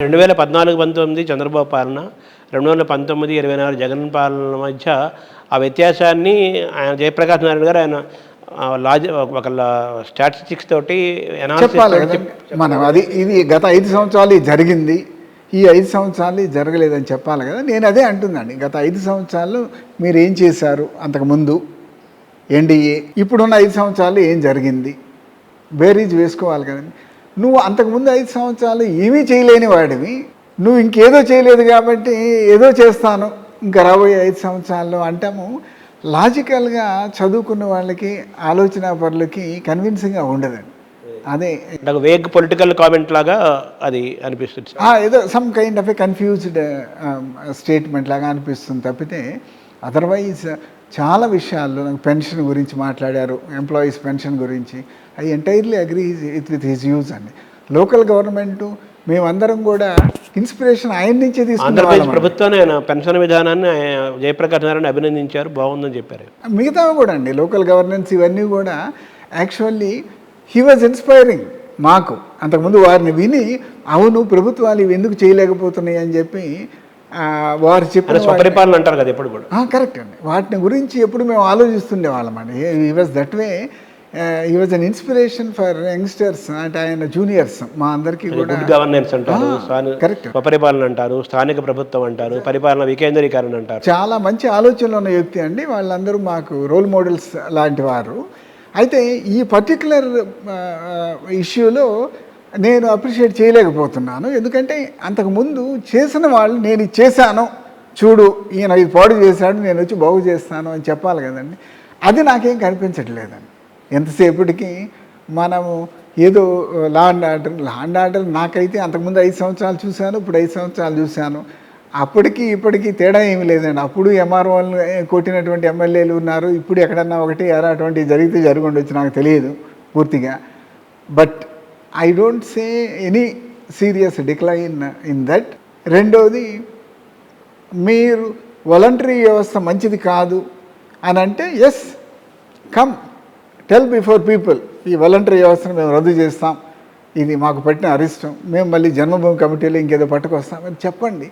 2014-19 చంద్రబాబు పాలన, 2019-24 జగన్ పాలన మధ్య ఆ వ్యత్యాసాన్ని ఆయన జయప్రకాష్ నారాయణ గారు ఆయన ఒక స్టాటిస్టిక్స్ తోటి చెప్పాలి కదా మనం. ఇది గత 5 సంవత్సరాలు జరిగింది, ఈ 5 సంవత్సరాలు జరగలేదని చెప్పాలి కదా. నేను అదే అంటుందండి, గత 5 సంవత్సరాలు మీరు ఏం చేశారు, అంతకుముందు ఎన్డీఏ, ఇప్పుడున్న 5 సంవత్సరాలు ఏం జరిగింది, బేరీజ్ వేసుకోవాలి కదండి. నువ్వు అంతకుముందు 5 సంవత్సరాలు ఏమీ చేయలేని వాడివి, నువ్వు ఇంకేదో చేయలేదు కాబట్టి ఏదో చేస్తాను ఇంకా రాబోయే 5 సంవత్సరాల్లో అంటాము. లాజికల్గా చదువుకున్న వాళ్ళకి, ఆలోచన పరులకి కన్విన్సింగ్గా ఉండదండి. అదే వేగ్ పొలిటికల్ కామెంట్ లాగా అది అనిపిస్తుంది, ఏదో some kind of A confused statement లాగా అనిపిస్తుంది తప్పితే అదర్వైజ్ చాలా విషయాల్లో నాకు పెన్షన్ గురించి మాట్లాడారు, ఎంప్లాయీస్ పెన్షన్ గురించి, I entirely agree with his use అండి. లోకల్ గవర్నమెంట్ మేమందరం కూడా ఇన్స్పిరేషన్ ఆయన నుంచే తీసుకున్నాం. ప్రభుత్వాన్ని ఆయన పెన్షన్ విధానాన్ని జయప్రకాష్ నారాయణ అభినందించారు, బాగుందని చెప్పారు. మిగతావి కూడా అండి, లోకల్ గవర్నెన్స్ ఇవన్నీ కూడా యాక్చువల్లీ హీ వాజ్ ఇన్స్పైరింగ్ మాకు. అంతకుముందు వారిని విని అవును ప్రభుత్వాలు ఇవి ఎందుకు చేయలేకపోతున్నాయి అని చెప్పి వారు చెప్పిన పరిపాలన అంటారు కదా ఎప్పుడు కూడా. కరెక్ట్ అండి, వాటిని గురించి ఎప్పుడు మేము ఆలోచిస్తుండే వాళ్ళమండి. He was that way, he was an inspiration for youngsters, అంటే ఆయన జూనియర్స్ మా అందరికీ కూడా. గవర్నెన్స్ అంటారు, కరెక్ట్, పరిపాలన అంటారు, స్థానిక ప్రభుత్వం అంటారు, పరిపాలన వికేంద్రీకరణ అంటారు. చాలా మంచి ఆలోచనలు ఉన్న వ్యక్తి అండి. వాళ్ళందరూ మాకు రోల్ మోడల్స్ లాంటి వారు. అయితే ఈ పర్టికులర్ ఇష్యూలో నేను అప్రిషియేట్ చేయలేకపోతున్నాను. ఎందుకంటే అంతకుముందు చేసిన వాళ్ళు నేను ఇది చేశాను చూడు, ఈయన ఇది పాడు చేశాడు, నేను వచ్చి బాగు చేస్తాను అని చెప్పాలి కదండి. అది నాకేం కనిపించట్లేదండి. ఎంతసేపటికి మనము ఏదో లా అండ్ ఆర్డర్ నాకైతే అంతకుముందు 5 సంవత్సరాలు చూశాను, ఇప్పుడు 5 సంవత్సరాలు చూశాను. అప్పటికి ఇప్పటికీ తేడా ఏమి లేదండి. అప్పుడు ఎంఆర్ఓలను కొట్టినటువంటి ఎమ్మెల్యేలు ఉన్నారు, ఇప్పుడు ఎక్కడన్నా ఒకటి అటువంటి జరిగితే జరుగుండొచ్చు, నాకు తెలియదు పూర్తిగా. But I don't say any serious decline in that. రెండోది, మీరు వాలంటరీ వ్యవస్థ మంచిది కాదు అని అంటే yes, come tell before people, ఈ వాలంటరీ వ్యవస్థను మేము రద్దు చేస్తాం, ఇది మాకు పట్టిన అరిష్టం, మేము మళ్ళీ జన్మభూమి కమిటీలో ఇంకేదో పట్టుకొస్తాం అని చెప్పండి.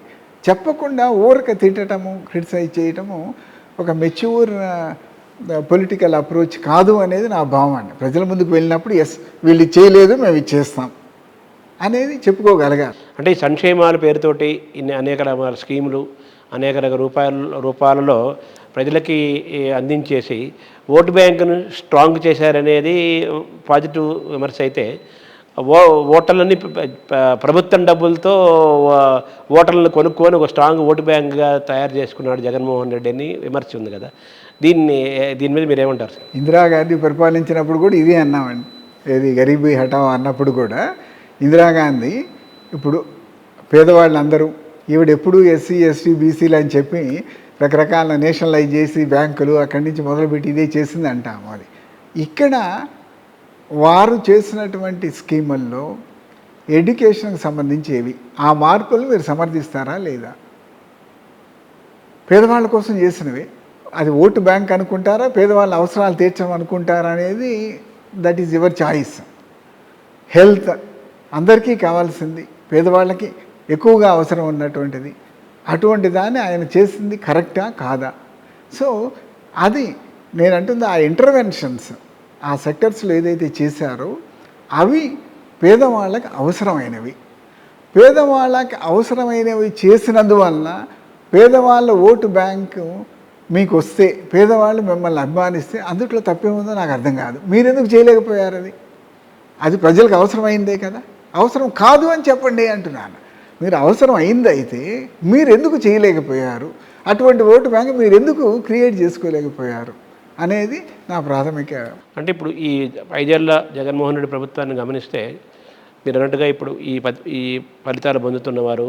చెప్పకుండా ఊరక తిట్టడము, క్రిటిసైజ్ చేయటము ఒక మెచ్యూర్ పొలిటికల్ అప్రోచ్ కాదు అనేది నా భావం అండి. ప్రజల ముందుకు వెళ్ళినప్పుడు ఎస్ వీళ్ళు చేయలేదు మేము ఇది చేస్తాం అనేది చెప్పుకోగలగాలి. అంటే ఈ సంక్షేమాల పేరుతోటి అనేక రకాల స్కీములు అనేక రూపాలలో ప్రజలకి అందించేసి ఓటు బ్యాంకును స్ట్రాంగ్ చేశారనేది పాజిటివ్ విమర్శ అయితే, ఓటర్లని ప్రభుత్వం డబ్బులతో ఓటర్లను కొనుక్కొని ఒక స్ట్రాంగ్ ఓటు బ్యాంక్గా తయారు చేసుకున్నాడు జగన్మోహన్ రెడ్డి అని విమర్శ ఉంది కదా. దీని మీద మీరు ఏమంటారు సార్? ఇందిరాగాంధీ పరిపాలించినప్పుడు కూడా ఇదే అన్నామండి, ఏది గరీబీ హఠావో అన్నప్పుడు కూడా ఇందిరాగాంధీ ఇప్పుడు పేదవాళ్ళందరూ ఈవిడెప్పుడు ఎస్సీ ఎస్టీ బీసీలు అని చెప్పి రకరకాల నేషనలైజ్ చేసి బ్యాంకులు అక్కడి నుంచి మొదలుపెట్టి ఇదే చేసింది అంటాము. అది ఇక్కడ వారు చేసినటువంటి స్కీముల్లో ఎడ్యుకేషన్కి సంబంధించేవి ఆ మార్పులు మీరు సమర్థిస్తారా లేదా? పేదవాళ్ళ కోసం చేసినవి, అది ఓటు బ్యాంక్ అనుకుంటారా, పేదవాళ్ళ అవసరాలు తీర్చడం అనుకుంటారా అనేది that is your choice. Health అందరికీ కావాల్సింది, పేదవాళ్ళకి ఎక్కువగా అవసరం ఉన్నటువంటిది, అటువంటి దాన్ని ఆయన చేసింది కరెక్టా కాదా? సో అది నేను అంటుంది, ఆ ఇంటర్వెన్షన్స్ ఆ సెక్టర్స్లో ఏదైతే చేశారో అవి పేదవాళ్ళకి అవసరమైనవి. పేదవాళ్ళకి అవసరమైనవి చేసినందువలన పేదవాళ్ళ ఓటు బ్యాంకు మీకు వస్తే, పేదవాళ్ళు మిమ్మల్ని అభిమానిస్తే అందుట్లో తప్పేముందో నాకు అర్థం కాదు. మీరెందుకు చేయలేకపోయారు? అది ప్రజలకు అవసరమైందే కదా. అవసరం కాదు అని చెప్పండి అంటున్నాను. మీరు అవసరం అయిందైతే మీరు ఎందుకు చేయలేకపోయారు? అటువంటి ఓటు బ్యాంక్ మీరు ఎందుకు క్రియేట్ చేసుకోలేకపోయారు అనేది నా ప్రాథమిక. అంటే ఇప్పుడు ఈ 5 ఏళ్ల జగన్మోహన్ రెడ్డి ప్రభుత్వాన్ని గమనిస్తే మీరు అన్నట్టుగా ఇప్పుడు ఈ ఫలితాలు పొందుతున్నవారు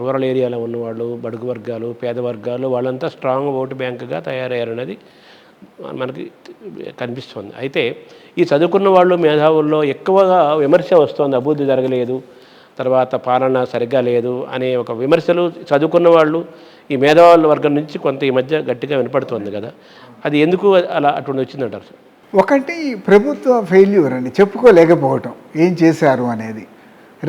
రూరల్ ఏరియాలో ఉన్నవాళ్ళు, బడుగు వర్గాలు, పేద వర్గాలు, వాళ్ళంతా స్ట్రాంగ్ ఓటు బ్యాంకుగా తయారయ్యారనేది మనకి కనిపిస్తుంది. అయితే ఈ చదువుకున్న వాళ్ళు, మేధావుల్లో ఎక్కువగా విమర్శ వస్తుంది, అభివృద్ధి జరగలేదు, తర్వాత పాలన సరిగ్గా లేదు అనే ఒక విమర్శలు చదువుకున్న వాళ్ళు, ఈ మేధావుల వర్గం నుంచి కొంత ఈ మధ్య గట్టిగా వినపడుతుంది కదా. అది ఎందుకు అలా అటువంటి వచ్చిందంటారు సార్? ఒకటి ప్రభుత్వ ఫెయిల్యూర్ అండి, చెప్పుకోలేకపోవటం ఏం చేశారు అనేది.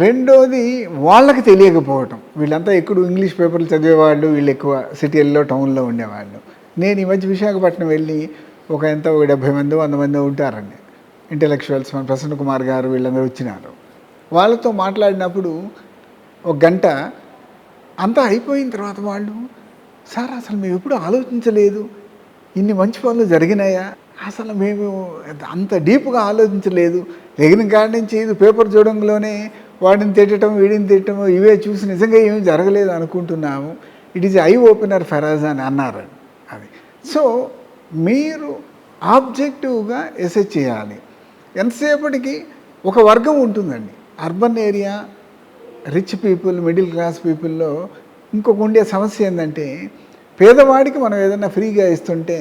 రెండోది వాళ్ళకి తెలియకపోవటం. వీళ్ళంతా ఎక్కువ ఇంగ్లీష్ పేపర్లు చదివేవాళ్ళు, వీళ్ళు ఎక్కువ సిటీల్లో టౌన్లో ఉండేవాళ్ళు. నేను ఈ మధ్య విశాఖపట్నం వెళ్ళి ఒక 70 మంది 100 మంది ఉంటారండి ఇంటెలెక్చువల్స్. మన ప్రసన్న కుమార్ గారు వీళ్ళందరూ వచ్చినారు. వాళ్ళతో మాట్లాడినప్పుడు ఒక గంట అంతా అయిపోయిన తర్వాత వాళ్ళు, సార్ అసలు మేము ఎప్పుడు ఆలోచించలేదు, ఇన్ని మంచి పనులు జరిగినాయా, అసలు మేము అంత డీప్గా ఆలోచించలేదు, ఎగిన కాడి నుంచి ఇది పేపర్ చూడంలోనే వాడిని తిట్టడం వీడిని తిట్టడం ఇవే చూసి నిజంగా ఏమీ జరగలేదు అనుకుంటున్నాము, ఇట్ ఈజ్ ఐ ఓపెనర్ ఫెరాజ్ అని అన్నారు. అది సో మీరు ఆబ్జెక్టివ్గా ఎసెస్ చేయాలి. ఎంతసేపటికి ఒక వర్గం ఉంటుందండి urban area, rich people, middle class పీపుల్లో ఇంకొక ఉండే సమస్య ఏంటంటే పేదవాడికి మనం ఏదైనా ఫ్రీగా ఇస్తుంటే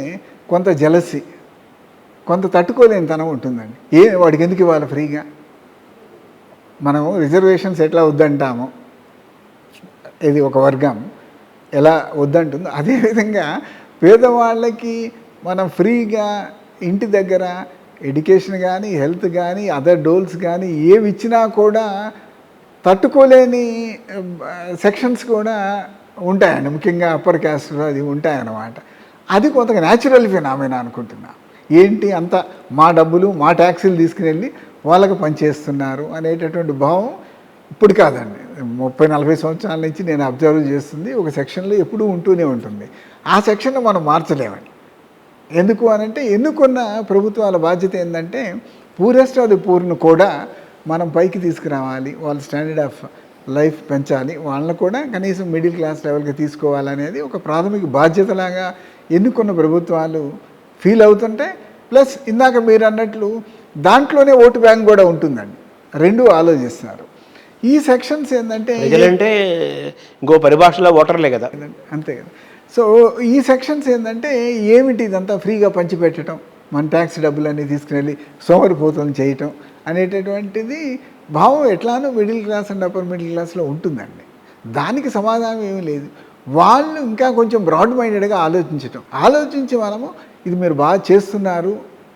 కొంత జలసి, కొంత తట్టుకోలేని తనం ఉంటుందండి. వాడికి ఎందుకు ఇవ్వాలి ఫ్రీగా? మనం రిజర్వేషన్స్ ఎట్లా వద్దంటామో, ఇది ఒక వర్గం ఎలా వద్దంటుందో అదేవిధంగా పేదవాళ్ళకి మనం ఫ్రీగా ఇంటి దగ్గర ఎడ్యుకేషన్ కానీ, హెల్త్ కానీ, అదర్ డోల్స్ కానీ ఏవి ఇచ్చినా కూడా తట్టుకోలేని సెక్షన్స్ కూడా ఉంటాయండి. ముఖ్యంగా అప్పర్ క్యాస్ట్లో అది ఉంటాయన్నమాట. అది కొంత న్యాచురల్ ఫినామినా అనుకుంటున్నా. ఏంటి అంత మా డబ్బులు మా ట్యాక్సీలు తీసుకుని వెళ్ళి వాళ్ళకి పనిచేస్తున్నారు అనేటటువంటి భావం ఇప్పుడు కాదండి, 30-40 సంవత్సరాల నుంచి నేను అబ్జర్వ్ చేస్తుంది ఒక సెక్షన్లో ఎప్పుడూ ఉంటూనే ఉంటుంది. ఆ సెక్షన్ మనం మార్చలేమండి. ఎందుకు అనంటే ఎన్నుకున్న ప్రభుత్వాల బాధ్యత ఏంటంటే పూరెస్ట్ ఆఫ్ ది పూర్ను కూడా మనం పైకి తీసుకురావాలి, వాళ్ళ స్టాండర్డ్ ఆఫ్ లైఫ్ పెంచాలి, వాళ్ళని కూడా కనీసం మిడిల్ క్లాస్ లెవెల్కి తీసుకోవాలనేది ఒక ప్రాథమిక బాధ్యతలాగా ఎన్నుకున్న ప్రభుత్వాలు ఫీల్ అవుతుంటే, ప్లస్ ఇందాక మీరు అన్నట్లు దాంట్లోనే ఓటు బ్యాంక్ కూడా ఉంటుందండి. రెండూ ఆలోచిస్తున్నారు. ఈ సెక్షన్స్ ఏంటంటే ఇంకో పరిభాషలో ఓటర్లే కదా, అంతే కదా. సో ఈ సెక్షన్స్ ఏంటంటే ఏమిటి ఇదంతా ఫ్రీగా పంచిపెట్టడం, మన ట్యాక్స్ డబ్బులన్నీ తీసుకుని సోమరిపోతులను చేయటం అనేటటువంటిది భావం ఎట్లానో middle class and upper middle క్లాస్లో ఉంటుందండి. దానికి సమాధానం ఏమీ లేదు. వాళ్ళు ఇంకా కొంచెం బ్రాడ్ మైండెడ్గా ఆలోచించి మనము ఇది మీరు బాగా చేస్తున్నారు,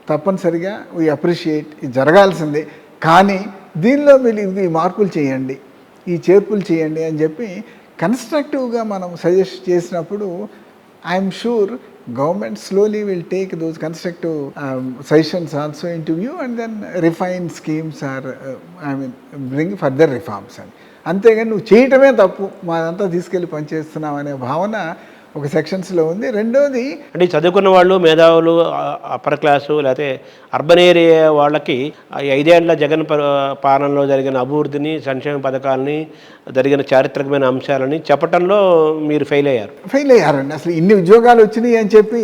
తప్పనిసరిగా వీ అప్రిషియేట్, ఇది జరగాల్సిందే, కానీ దీనిలో మీరు ఈ మార్పులు చేయండి, ఈ చేర్పులు చేయండి అని చెప్పి కన్స్ట్రక్టివ్గా మనం సజెస్ట్ చేసినప్పుడు I'm sure government slowly will take those constructive suggestions also into view and then refine schemes or bring further reforms అని. అంతేగాని నువ్వు చేయటమే తప్పు, మాదంతా తీసుకెళ్ళి పనిచేస్తున్నావు అనే భావన ఒక సెక్షన్స్లో ఉంది. రెండోది అంటే చదువుకున్న వాళ్ళు, మేధావులు, అప్పర్ క్లాసు లేకపోతే అర్బన్ ఏరియా వాళ్ళకి 5 ఏళ్ల జగన్ పాలనలో జరిగిన అభివృద్ధిని, సంక్షేమ పథకాలని, జరిగిన చారిత్రకమైన అంశాలని చెప్పటంలో మీరు ఫెయిల్ అయ్యారండి. అసలు ఇన్ని ఉద్యోగాలు వచ్చినాయి అని చెప్పి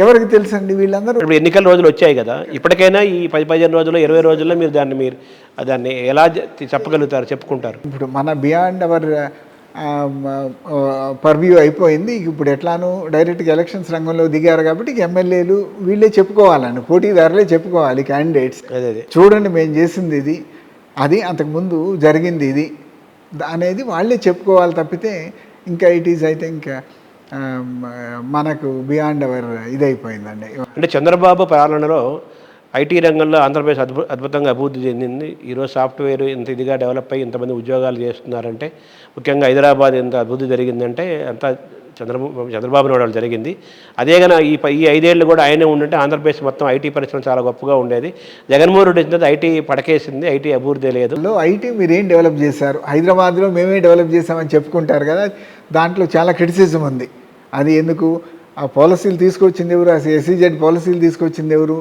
ఎవరికి తెలుసండి? వీళ్ళందరూ ఇప్పుడు ఎన్నికల రోజులు వచ్చాయి కదా, ఇప్పటికైనా ఈ 10-15 రోజుల్లో 20 రోజుల్లో మీరు దాన్ని ఎలా చెప్పగలుగుతారు, చెప్పుకుంటారు? ఇప్పుడు మన బియాండ్ అవర్ పర్వ్యూ అయిపోయింది. ఇప్పుడు ఎట్లానూ డైరెక్ట్గా ఎలక్షన్స్ రంగంలో దిగారు కాబట్టి ఎమ్మెల్యేలు వీళ్ళే చెప్పుకోవాలండి, పోటీదారులే చెప్పుకోవాలి, క్యాండిడేట్స్. చూడండి మేము చేసింది ఇది, అది అంతకుముందు జరిగింది ఇది అనేది వాళ్ళే చెప్పుకోవాలి తప్పితే ఇంకా ఇట్ ఈజ్ ఐ థింక్ మనకు బియాండ్ అవర్ ఇదైపోయిందండి. అంటే చంద్రబాబు పాలనలో ఐటీ రంగంలో ఆంధ్రప్రదేశ్ అద్భుతంగా అభివృద్ధి చెందింది. ఈరోజు సాఫ్ట్వేర్ ఇంత ఇదిగా డెవలప్ అయ్యి ఇంతమంది ఉద్యోగాలు చేస్తున్నారంటే, ముఖ్యంగా హైదరాబాద్ ఎంత అభివృద్ధి జరిగిందంటే అంతా చంద్రబాబు నాయుడు వాళ్ళు జరిగింది. అదే కానీ ఈ 5 ఏళ్ళు కూడా ఆయనే ఉండుంటే ఆంధ్రప్రదేశ్ మొత్తం ఐటీ పరిశ్రమ చాలా గొప్పగా ఉండేది. జగన్మోహన్ రెడ్డి వచ్చిన ఐటీ పడకేసింది, ఐటీ అభివృద్ధి లేదు. ఐటీ మీరేం డెవలప్ చేశారు? హైదరాబాద్లో మేమే డెవలప్ చేశామని చెప్పుకుంటారు కదా, దాంట్లో చాలా క్రిటిసిజం ఉంది. అది ఎందుకు? ఆ పాలసీలు తీసుకొచ్చింది ఎవరు? ఆ SEZ పాలసీలు తీసుకొచ్చింది ఎవరు?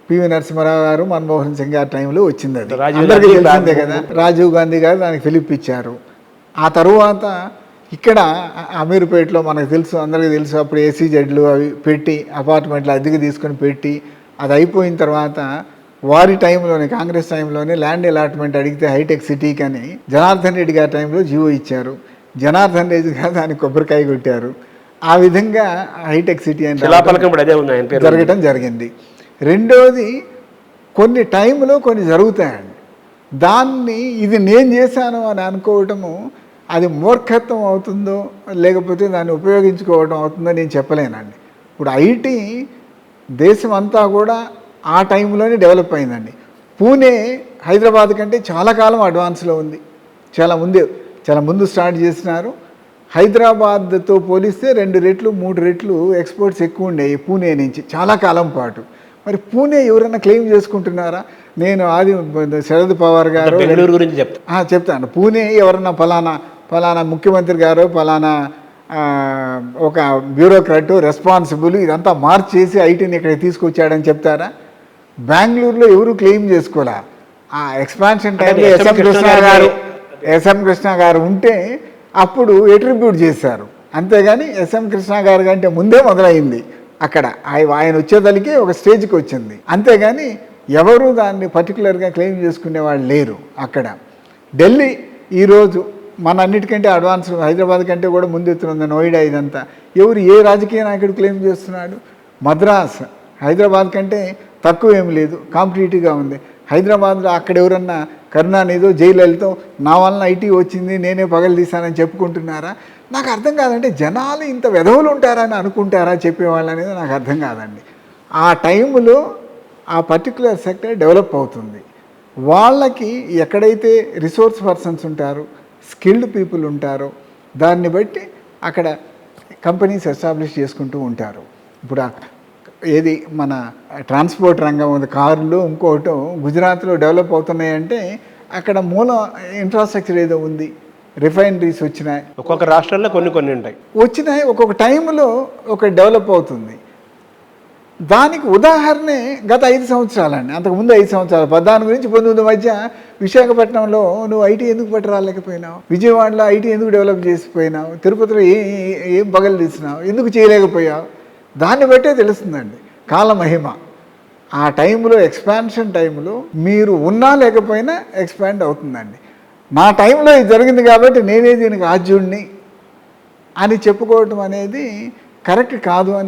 పివి నరసింహారావు గారు, మన్మోహన్ సింగ్ గారి టైంలో వచ్చింది. అది అందరికీ తెలిసిందే కదా. రాజీవ్ గాంధీ గారు దానికి ఫిలిప్ ఇచ్చారు. ఆ తరువాత ఇక్కడ అమీర్పేటలో మనకు తెలుసు, అందరికీ తెలుసు, అప్పుడు SEZలు అవి పెట్టి అపార్ట్మెంట్లు అద్దెకి తీసుకొని పెట్టి అది అయిపోయిన తర్వాత వారి టైంలోనే, కాంగ్రెస్ టైంలోనే ల్యాండ్ అలాట్మెంట్ అడిగితే హైటెక్ సిటీకి అని జనార్దన్ రెడ్డి గారి టైంలో జీవో ఇచ్చారు. జనార్దన్ రెడ్డి గారు దానికి కొబ్బరికాయ కొట్టారు. ఆ విధంగా హైటెక్ సిటీ అని జరగటం జరిగింది. రెండోది కొన్ని టైంలో కొన్ని జరుగుతాయండి, దాన్ని ఇది నేను చేశాను అని అనుకోవటము అది మూర్ఖత్వం అవుతుందో లేకపోతే దాన్ని ఉపయోగించుకోవడం అవుతుందో నేను చెప్పలేనండి. ఇప్పుడు ఐటీ దేశం అంతా కూడా ఆ టైంలోనే డెవలప్ అయిందండి. పూణే హైదరాబాద్ కంటే చాలా కాలం అడ్వాన్స్లో ఉంది. చాలా ముందు స్టార్ట్ చేసినారు. హైదరాబాద్తో పోలిస్తే 2 రెట్లు 3 రెట్లు ఎక్స్పోర్ట్స్ ఎక్కువ ఉండేవి పూణే నుంచి చాలా కాలం పాటు. మరి పూణే ఎవరైనా క్లెయిమ్ చేసుకుంటున్నారా? నేను శరద్ పవార్ గారు బెంగళూరు గురించి చెప్తా చెప్తాను. పూణే ఎవరన్నా ఫలానా ముఖ్యమంత్రి గారు ఫలానా ఒక బ్యూరోక్రాట్ రెస్పాన్సిబుల్ ఇదంతా మార్చేసి ఐటీని ఇక్కడికి తీసుకొచ్చాడని చెప్తారా? బెంగళూరులో ఎవరు క్లెయిమ్ చేసుకోలే. ఆ ఎక్స్పాన్షన్ టైంలో ఎస్ఎం కృష్ణ గారు ఉంటే అప్పుడు ఎట్రిబ్యూట్ చేశారు. అంతేగాని ఎస్ఎం కృష్ణ గారి కంటే ముందే మొదలైంది అక్కడ. ఆయన వచ్చేదలికి ఒక స్టేజ్కి వచ్చింది. అంతేగాని ఎవరు దాన్ని పర్టికులర్గా క్లెయిమ్ చేసుకునే వాళ్ళు లేరు అక్కడ. ఢిల్లీ ఈరోజు మన అన్నిటికంటే అడ్వాన్స్, హైదరాబాద్ కంటే కూడా ముందెత్తునుంది నోయిడా. ఇదంతా ఎవరు ఏ రాజకీయ నాయకుడు క్లెయిమ్ చేస్తున్నాడు? మద్రాస్ హైదరాబాద్ కంటే తక్కువ ఏమి లేదు, కాంపిటేటివ్గా ఉంది. హైదరాబాద్లో అక్కడ ఎవరన్నా కరుణానిధో జయలలితో నా వలన ఐటీ వచ్చింది నేనే పగలు తీశానని చెప్పుకుంటున్నారా? నాకు అర్థం కాదంటే జనాలు ఇంత వెధవులు ఉంటారని అనుకుంటారా చెప్పేవాళ్ళు అనేది నాకు అర్థం కాదండి. ఆ టైంలో ఆ పర్టికులర్ సెక్టర్ డెవలప్ అవుతుంది. వాళ్ళకి ఎక్కడైతే రిసోర్స్ పర్సన్స్ ఉంటారో, స్కిల్డ్ పీపుల్ ఉంటారో దాన్ని బట్టి అక్కడ కంపెనీస్ ఎస్టాబ్లిష్ చేసుకుంటూ ఉంటారు. ఇప్పుడు ఏది మన ట్రాన్స్పోర్ట్ రంగం ఉంది, కార్లు ఇంకోటి గుజరాత్లో డెవలప్ అవుతున్నాయంటే అక్కడ మూల ఇన్ఫ్రాస్ట్రక్చర్ ఏదో ఉంది, రిఫైనరీస్ వచ్చినాయి. ఒక్కొక్క రాష్ట్రాల్లో కొన్ని ఉంటాయి, ఒక్కొక్క టైంలో ఒక డెవలప్ అవుతుంది. దానికి ఉదాహరణే గత 5 సంవత్సరాలండి. అంతకుముందు 5 సంవత్సరాలు 14 నుంచి 19 మధ్య విశాఖపట్నంలో నువ్వు ఐటీ ఎందుకు పట్టరాలేకపోయినావు? విజయవాడలో ఐటీ ఎందుకు డెవలప్ చేసిపోయినావు? తిరుపతిలో ఏం పగలు తీసినావు? ఎందుకు చేయలేకపోయావు? దాన్ని బట్టే తెలుస్తుందండి కాలమహిమ. ఆ టైంలో ఎక్స్పాన్షన్ టైంలో మీరు ఉన్నా లేకపోయినా ఎక్స్పాండ్ అవుతుందండి. నా టైంలో ఇది జరిగింది కాబట్టి నేనే దీనికి ఆద్యుడిని అని చెప్పుకోవటం అనేది కరెక్ట్ కాదు అని